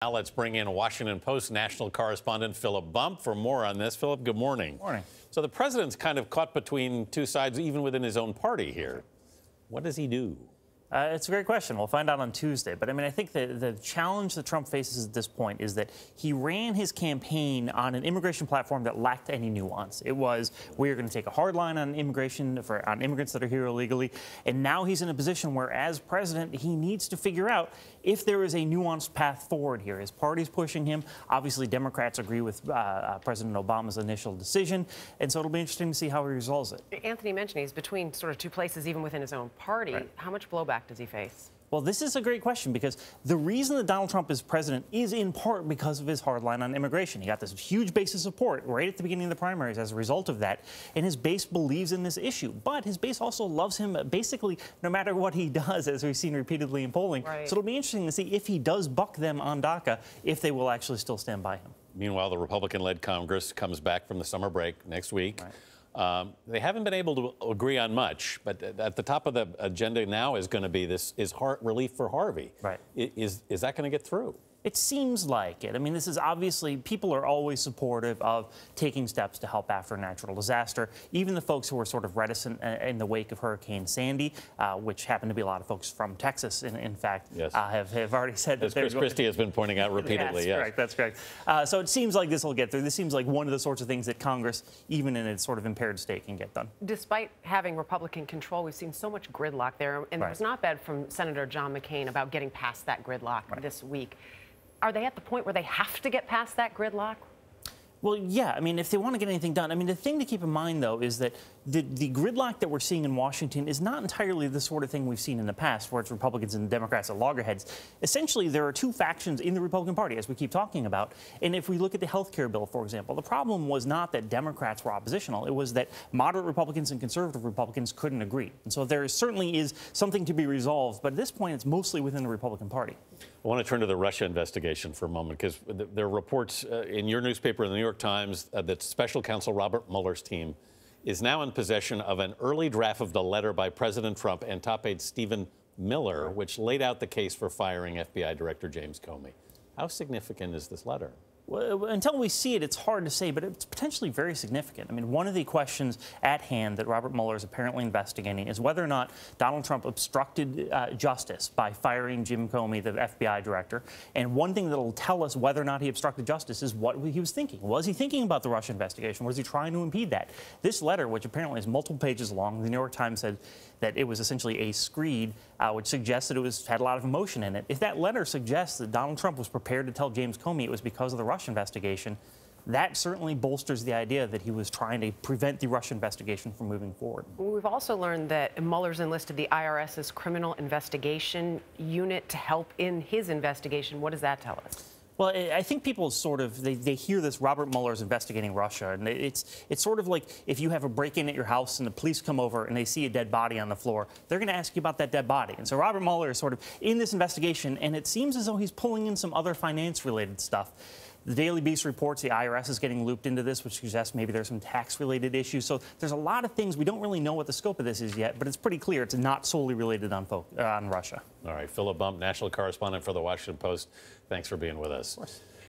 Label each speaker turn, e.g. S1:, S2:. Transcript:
S1: Now let's bring in Washington Post national correspondent Philip Bump for more on this. Philip, good morning.
S2: Morning.
S1: So the president's kind of caught between two sides, even within his own party here. What does he do?
S2: It's a great question. We'll find out on Tuesday. But, I mean, I think the challenge that Trump faces at this point is that he ran his campaign on an immigration platform that lacked any nuance. It was, we are going to take a hard line on immigration, on immigrants that are here illegally. And now he's in a position where, as president, he needs to figure out if there is a nuanced path forward here. His party's pushing him. Obviously, Democrats agree with President Obama's initial decision. And so it'll be interesting to see how he resolves it.
S3: Anthony mentioned he's between sort of two places, even within his own party.
S2: Right.
S3: How much blowback does he face?
S2: Well, this is a great question because the reason that Donald Trump is president is in part because of his hard line on immigration. He got this huge base of support right at the beginning of the primaries as a result of that, and his base believes in this issue. But his base also loves him basically no matter what he does, as we've seen repeatedly in polling.
S3: Right.
S2: So it'll be interesting to see if he does buck them on DACA, if they will actually still stand by him.
S1: Meanwhile, the Republican-led Congress comes back from the summer break next week.
S2: Right.
S1: They haven't been able to agree on much, but at the top of the agenda now is going to be this relief for Harvey.
S2: Right.
S1: Is that going to get through?
S2: It seems like it. I mean, this is obviously, people are always supportive of taking steps to help after a natural disaster. Even the folks who were sort of reticent in the wake of Hurricane Sandy, which happened to be a lot of folks from Texas, in fact,
S1: yes.
S2: have already said that
S1: as Chris Christie has been pointing out repeatedly.
S2: Yes, correct, that's correct. So it seems like this will get through. This seems like one of the sorts of things that Congress, even in its sort of impaired state, can get done.
S3: Despite having Republican control, we've seen so much gridlock there, and
S2: Right.
S3: it was not bad from Senator John McCain about getting past that gridlock this week. Are they at the point where they have to get past that gridlock?
S2: Well, yeah. I mean, if they want to get anything done, I mean, the thing to keep in mind, though, is that the gridlock that we're seeing in Washington is not entirely the sort of thing we've seen in the past, where it's Republicans and Democrats at loggerheads. Essentially, there are two factions in the Republican Party, as we keep talking about. And if we look at the health care bill, for example, the problem was not that Democrats were oppositional. It was that moderate Republicans and conservative Republicans couldn't agree. And so there certainly is something to be resolved. But at this point, it's mostly within the Republican Party.
S1: I want to turn to the Russia investigation for a moment, because there are reports in your newspaper, in the New York Times, that Special Counsel Robert Mueller's team is now in possession of an early draft of the letter by President Trump and top aide Stephen Miller, which laid out the case for firing FBI Director James Comey. How significant is this letter?
S2: Well, until we see it, it's hard to say, but it's potentially very significant. I mean, one of the questions at hand that Robert Mueller is apparently investigating is whether or not Donald Trump obstructed justice by firing Jim Comey, the FBI director. And one thing that will tell us whether or not he obstructed justice is what he was thinking. Was he thinking about the Russia investigation? Was he trying to impede that? This letter, which apparently is multiple pages long, the New York Times said that it was essentially a screed, which suggests that it had a lot of emotion in it. If that letter suggests that Donald Trump was prepared to tell James Comey it was because of the Russia investigation, that certainly bolsters the idea that he was trying to prevent the Russia investigation from moving forward.
S3: We've also learned that Mueller's enlisted the IRS's criminal investigation unit to help in his investigation. What does that tell us?
S2: Well, I think people sort of, they hear this Robert Mueller's investigating Russia, and it's sort of like if you have a break-in at your house and the police come over and they see a dead body on the floor, they're going to ask you about that dead body. And so Robert Mueller is sort of in this investigation, and it seems as though he's pulling in some other finance-related stuff. The Daily Beast reports the IRS is getting looped into this, which suggests maybe there's some tax-related issues. So there's a lot of things. We don't really know what the scope of this is yet, but it's pretty clear it's not solely related on Russia.
S1: All right, Philip Bump, national correspondent for the Washington Post. Thanks for being with us.
S2: Of course.